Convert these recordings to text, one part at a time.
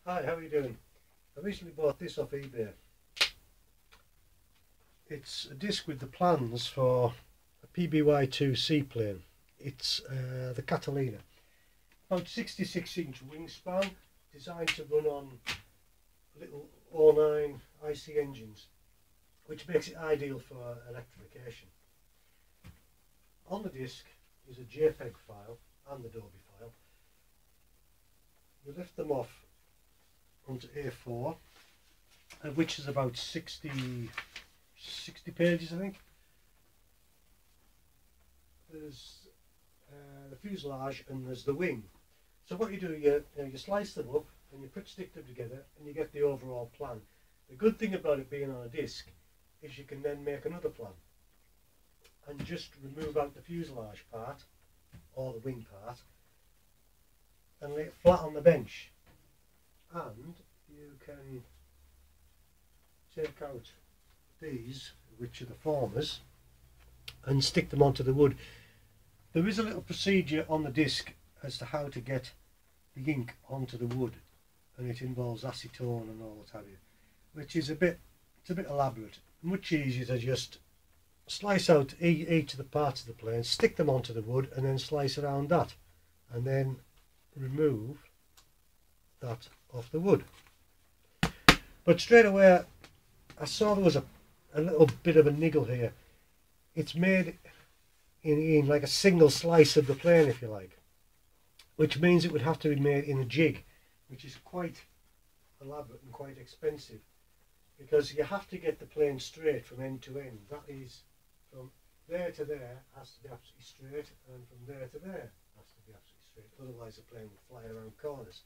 Hi, how are you doing? I recently bought this off eBay. It's a disc with the plans for a PBY2 seaplane. It's the Catalina. About 66-inch wingspan, designed to run on little 09 IC engines, which makes it ideal for electrification. On the disc is a JPEG file and the Adobe file. You lift them off onto A4, which is about 60 pages, I think. There's the fuselage and there's the wing. So what you do, you slice them up and you stick them together and you get the overall plan. The good thing about it being on a disc is you can then make another plan and just remove out the fuselage part or the wing part and lay it flat on the bench. And you can take out these, which are the formers, and stick them onto the wood. There is a little procedure on the disc as to how to get the ink onto the wood, and it involves acetone and all that have you, which is a bit elaborate. Much easier to just slice out each of the parts of the plane, stick them onto the wood, and then slice around that, and then remove that off the wood. But straight away I saw there was a little bit of a niggle here. It's made in like a single slice of the plane, if you like, which means it would have to be made in a jig, which is quite elaborate and quite expensive, because you have to get the plane straight from end to end. That is, from there to there has to be absolutely straight, and from there to there has to be absolutely straight, otherwise the plane would fly around corners.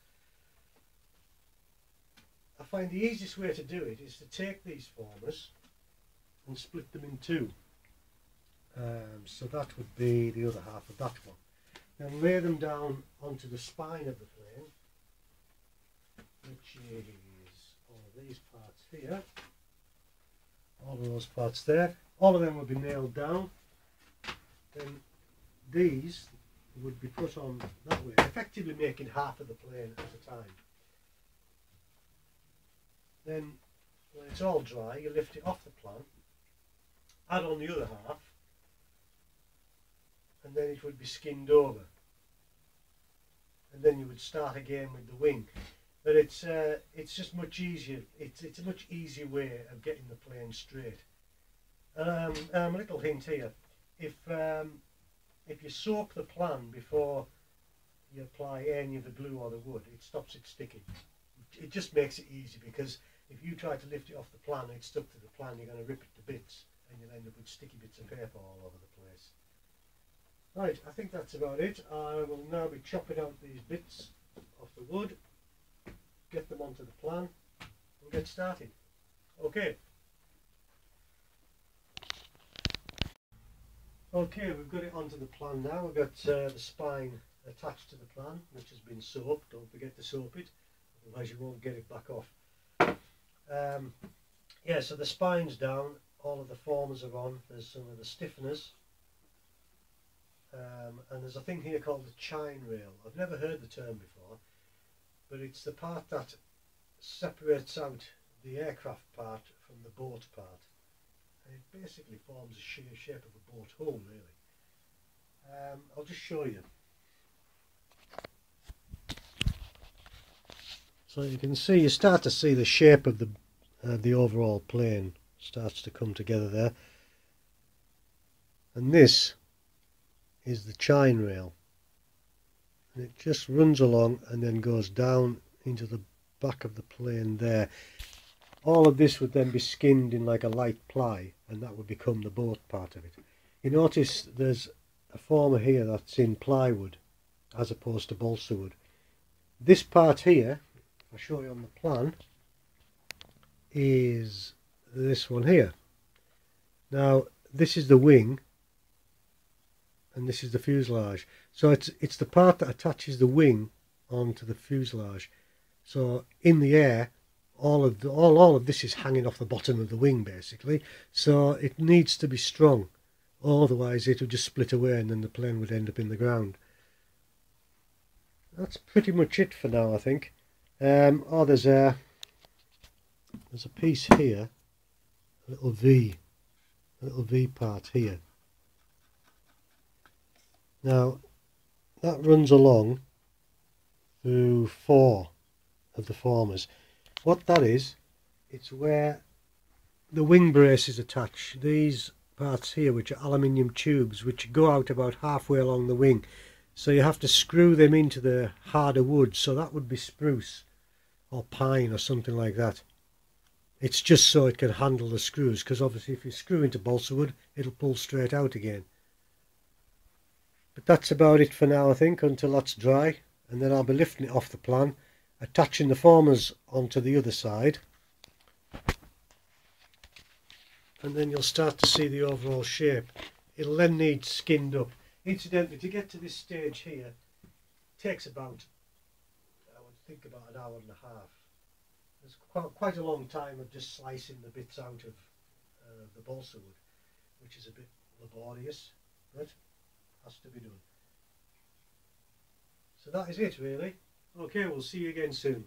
I find the easiest way to do it is to take these formers and split them in two. So that would be the other half of that one. Then lay them down onto the spine of the plane, which is all of these parts here, all of those parts there. All of them would be nailed down. Then these would be put on that way, effectively making half of the plane at a time. Then when it's all dry, you lift it off the plan, add on the other half, and then it would be skinned over, and then you would start again with the wing. But it's just much easier. It's a much easier way of getting the plane straight. A little hint here: if you soak the plan before you apply any of the glue or the wood, it stops it sticking. It just makes it easy, because if you try to lift it off the plan and it's stuck to the plan, you're going to rip it to bits and you'll end up with sticky bits of paper all over the place. Right, I think that's about it. I will now be chopping out these bits off the wood, get them onto the plan and get started. Okay. Okay, we've got it onto the plan now. We've got the spine attached to the plan, which has been soaped. Don't forget to soap it, otherwise you won't get it back off. Yeah, so the spine's down, all of the formers are on, there's some of the stiffeners, and there's a thing here called the chine rail. I've never heard the term before, but it's the part that separates out the aircraft part from the boat part, and it basically forms a shape of a boat hull, really. I'll just show you. So you can see, you start to see the shape of the overall plane starts to come together there, and this is the chine rail, and it just runs along and then goes down into the back of the plane there. All of this would then be skinned in like a light ply, and that would become the boat part of it. You notice there's a former here that's in plywood as opposed to balsa wood. This part here, I'll show you on the plan, is this one here. Now this is the wing and this is the fuselage, so it's the part that attaches the wing onto the fuselage. So in the air, all of this is hanging off the bottom of the wing basically, so it needs to be strong, otherwise it would just split away and then the plane would end up in the ground. That's pretty much it for now, I think. Oh, there's a piece here, a little V part here. Now that runs along through 4 of the formers. What that is, it's where the wing brace is attached. These parts here, which are aluminium tubes, which go out about halfway along the wing, so you have to screw them into the harder wood. So that would be spruce or pine or something like that. It's just so it can handle the screws, because obviously if you screw into balsa wood, it'll pull straight out again. But that's about it for now, I think, until that's dry, and then I'll be lifting it off the plan, attaching the formers onto the other side, and then you'll start to see the overall shape. It'll then need skinned up. Incidentally, to get to this stage here, it takes about, I would think, about an hour and a half. It's quite a long time of just slicing the bits out of the balsa wood, which is a bit laborious, but has to be done. So that is it really. Okay, we'll see you again soon.